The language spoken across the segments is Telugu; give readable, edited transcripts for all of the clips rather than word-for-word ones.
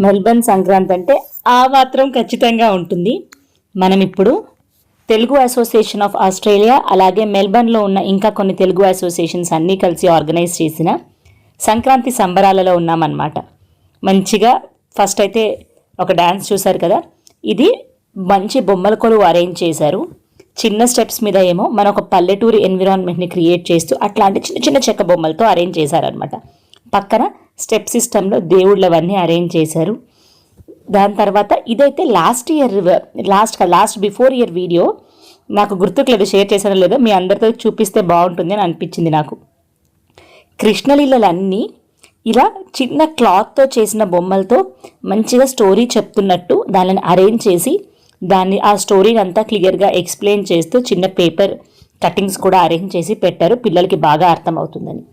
మెల్బర్న్ సంక్రాంతి అంటే ఆ మాత్రం ఖచ్చితంగా ఉంటుంది. మనం ఇప్పుడు తెలుగు అసోసియేషన్ ఆఫ్ ఆస్ట్రేలియా అలాగే మెల్బర్న్లో ఉన్న ఇంకా కొన్ని తెలుగు అసోసియేషన్స్ అన్నీ కలిసి ఆర్గనైజ్ చేసిన సంక్రాంతి సంబరాలలో ఉన్నామన్నమాట. మంచిగా ఫస్ట్ అయితే ఒక డ్యాన్స్ చూశారు కదా, ఇది మంచి బొమ్మల కొలువు అరేంజ్ చేశారు. చిన్న స్టెప్స్ మీద ఏమో మన ఒక పల్లెటూరి ఎన్విరాన్మెంట్ని క్రియేట్ చేస్తూ అట్లాంటి చిన్న చిన్న చెక్క బొమ్మలతో అరేంజ్ చేశారనమాట. పక్కన స్టెప్ సిస్టంలో దేవుళ్ళవన్నీ అరేంజ్ చేశారు. దాని తర్వాత ఇదైతే లాస్ట్ బిఫోర్ ఇయర్ వీడియో, నాకు గుర్తుకులేదు షేర్ చేశానో లేదో, మీ అందరితో చూపిస్తే బాగుంటుంది అని అనిపించింది నాకు. కృష్ణలీలలన్నీ ఇలా చిన్న క్లాత్తో చేసిన బొమ్మలతో మంచిగా స్టోరీ చెప్తున్నట్టు దానిని అరేంజ్ చేసి ఆ స్టోరీని అంతా క్లియర్గా ఎక్స్ప్లెయిన్ చేస్తూ చిన్న పేపర్ కటింగ్స్ కూడా అరేంజ్ చేసి పెట్టారు, పిల్లలకి బాగా అర్థమవుతుందని.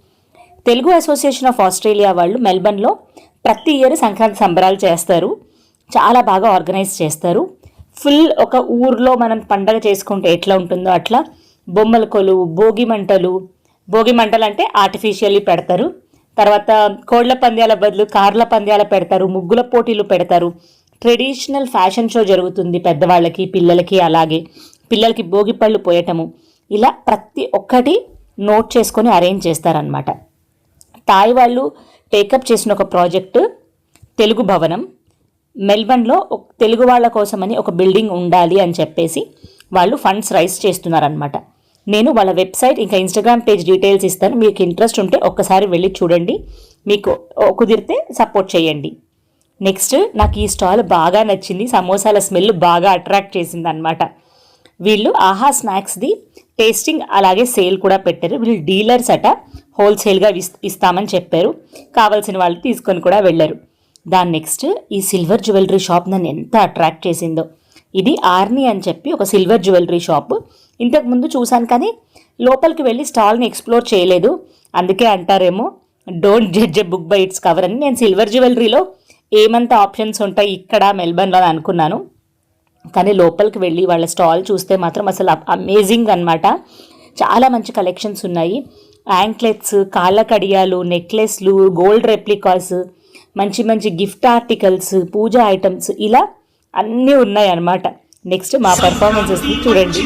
తెలుగు అసోసియేషన్ ఆఫ్ ఆస్ట్రేలియా వాళ్ళు మెల్బర్న్లో ప్రతి ఇయర్ సంక్రాంతి సంబరాలు చేస్తారు. చాలా బాగా ఆర్గనైజ్ చేస్తారు. ఫుల్ ఒక ఊర్లో మనం పండగ చేసుకుంటే ఎట్లా ఉంటుందో అట్లా బొమ్మల కొలువు, భోగి మంటలు అంటే ఆర్టిఫిషియల్లీ పెడతారు. తర్వాత కోళ్ల పంద్యాల బదులు కార్ల పంద్యాల పెడతారు, ముగ్గుల పోటీలు పెడతారు, ట్రెడిషనల్ ఫ్యాషన్ షో జరుగుతుంది పెద్దవాళ్ళకి పిల్లలకి, అలాగే పిల్లలకి భోగి పళ్ళు పోయటము, ఇలా ప్రతి ఒక్కటి నోట్ చేసుకొని అరేంజ్ చేస్తారనమాట. తాయి వాళ్ళు టేకప్ చేసిన ఒక ప్రాజెక్టు తెలుగు భవనం. మెల్బర్న్లో తెలుగు వాళ్ళ కోసమని ఒక బిల్డింగ్ ఉండాలి అని చెప్పేసి వాళ్ళు ఫండ్స్ రైజ్ చేస్తున్నారనమాట. నేను వాళ్ళ వెబ్సైట్ ఇంకా ఇన్స్టాగ్రామ్ పేజ్ డీటెయిల్స్ ఇస్తాను, మీకు ఇంట్రెస్ట్ ఉంటే ఒక్కసారి వెళ్ళి చూడండి, మీకు కుదిరితే సపోర్ట్ చేయండి. నెక్స్ట్ నాకు ఈ స్టాల్ బాగా నచ్చింది, సమోసాల స్మెల్ బాగా అట్రాక్ట్ చేసింది అనమాట. వీళ్ళు ఆహా స్నాక్స్ది టేస్టింగ్ అలాగే సేల్ కూడా పెట్టారు. వీళ్ళు డీలర్స్ అట, హోల్సేల్గా ఇస్తామని చెప్పారు, కావాల్సిన వాళ్ళు తీసుకొని కూడా వెళ్ళారు. దాని నెక్స్ట్ ఈ సిల్వర్ జ్యువెలరీ షాప్ నన్ను ఎంత అట్రాక్ట్ చేసిందో. ఇది ఆర్ని అని చెప్పి ఒక సిల్వర్ జ్యువెలరీ షాప్. ఇంతకుముందు చూశాను కానీ లోపలికి వెళ్ళి స్టాల్ని ఎక్స్ప్లోర్ చేయలేదు, అందుకే అంటారేమో don't judge a book by its cover అని. నేను సిల్వర్ జ్యువెలరీలో ఏమంత ఆప్షన్స్ ఉంటాయి ఇక్కడ మెల్బర్న్లో అని అనుకున్నాను, కానీ లోపలికి వెళ్ళి వాళ్ళ స్టాల్ చూస్తే మాత్రం అసలు అమేజింగ్ అనమాట. చాలా మంచి కలెక్షన్స్ ఉన్నాయి. యాంక్లెట్స్, కాళ్ళ కడియాలు, నెక్లెస్లు, గోల్డ్ రెప్లికాస్, మంచి మంచి గిఫ్ట్ ఆర్టికల్స్, పూజా ఐటమ్స్, ఇలా అన్నీ ఉన్నాయి అన్నమాట. నెక్స్ట్ మా పర్ఫార్మెన్సెస్ చూడండి.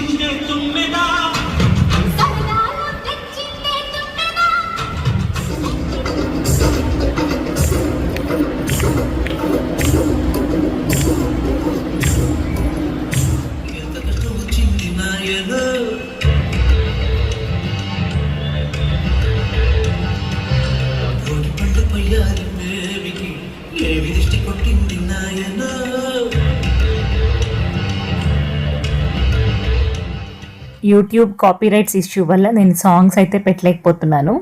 యూట్యూబ్ కాపీరైట్స్ ఇష్యూ వల్ల నేను సాంగ్స్ అయితే పెట్టలేకపోతున్నాను.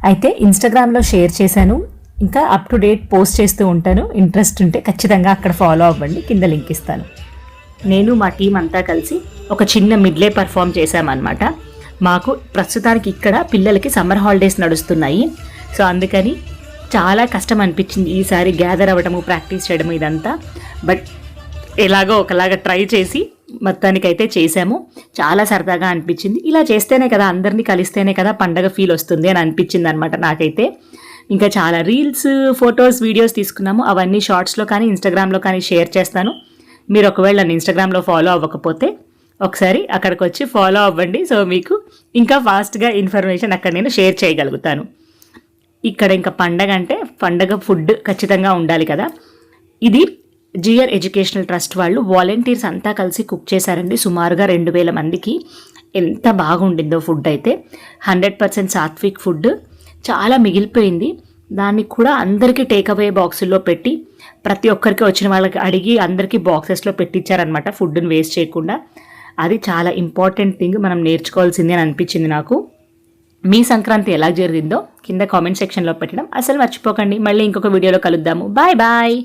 అయితే ఇన్స్టాగ్రామ్లో షేర్ చేశాను, ఇంకా అప్ టు డేట్ పోస్ట్ చేస్తూ ఉంటాను. ఇంట్రెస్ట్ ఉంటే ఖచ్చితంగా అక్కడ ఫాలో అవ్వండి, కింద లింక్ ఇస్తాను. నేను మా టీం అంతా కలిసి ఒక చిన్న మిడ్లే పర్ఫామ్ చేశామన్నమాట. మాకు ప్రస్తుతానికి ఇక్కడ పిల్లలకి సమ్మర్ హాలిడేస్ నడుస్తున్నాయి, సో అందుకని చాలా కష్టం అనిపించింది ఈసారి గ్యాదర్ అవ్వడము, ప్రాక్టీస్ చేయడము ఇదంతా. బట్ ఎలాగో ఒకలాగా ట్రై చేసి మొత్తానికైతే చేశాము. చాలా సరదాగా అనిపించింది. ఇలా చేస్తేనే కదా, అందరినీ కలిస్తేనే కదా పండగ ఫీల్ వస్తుంది అని అనిపించింది అనమాట నాకైతే. ఇంకా చాలా రీల్స్, ఫొటోస్, వీడియోస్ తీసుకున్నాము. అవన్నీ షార్ట్స్లో కానీ ఇన్స్టాగ్రామ్లో కానీ షేర్ చేస్తాను. మీరు ఒకవేళ నన్ను ఇన్స్టాగ్రామ్లో ఫాలో అవ్వకపోతే ఒకసారి అక్కడికి వచ్చి ఫాలో అవ్వండి, సో మీకు ఇంకా ఫాస్ట్గా ఇన్ఫర్మేషన్ అక్కడ నేను షేర్ చేయగలుగుతాను. ఇక్కడ ఇంకా పండగ అంటే పండగ ఫుడ్ ఖచ్చితంగా ఉండాలి కదా. ఇది జిఆర్ ఎడ్యుకేషనల్ ట్రస్ట్ వాళ్ళు వాలంటీర్స్ అంతా కలిసి కుక్ చేశారండి, సుమారుగా 2000 మందికి. ఎంత బాగుండిందో ఫుడ్ అయితే, 100% సాత్విక్ ఫుడ్. చాలా మిగిలిపోయింది, దాన్ని కూడా అందరికీ టేక్అవే బాక్సుల్లో పెట్టి ప్రతి ఒక్కరికి వచ్చిన వాళ్ళకి అడిగి అందరికీ బాక్సెస్లో పెట్టించారనమాట, ఫుడ్ని వేస్ట్ చేయకుండా. అది చాలా ఇంపార్టెంట్ థింగ్, మనం నేర్చుకోవాల్సింది అని అనిపించింది నాకు. మీ సంక్రాంతి ఎలా జరిగిందో కింద కామెంట్ సెక్షన్లో పెట్టడం అసలు మర్చిపోకండి. మళ్ళీ ఇంకొక వీడియోలో కలుద్దాము. Bye bye.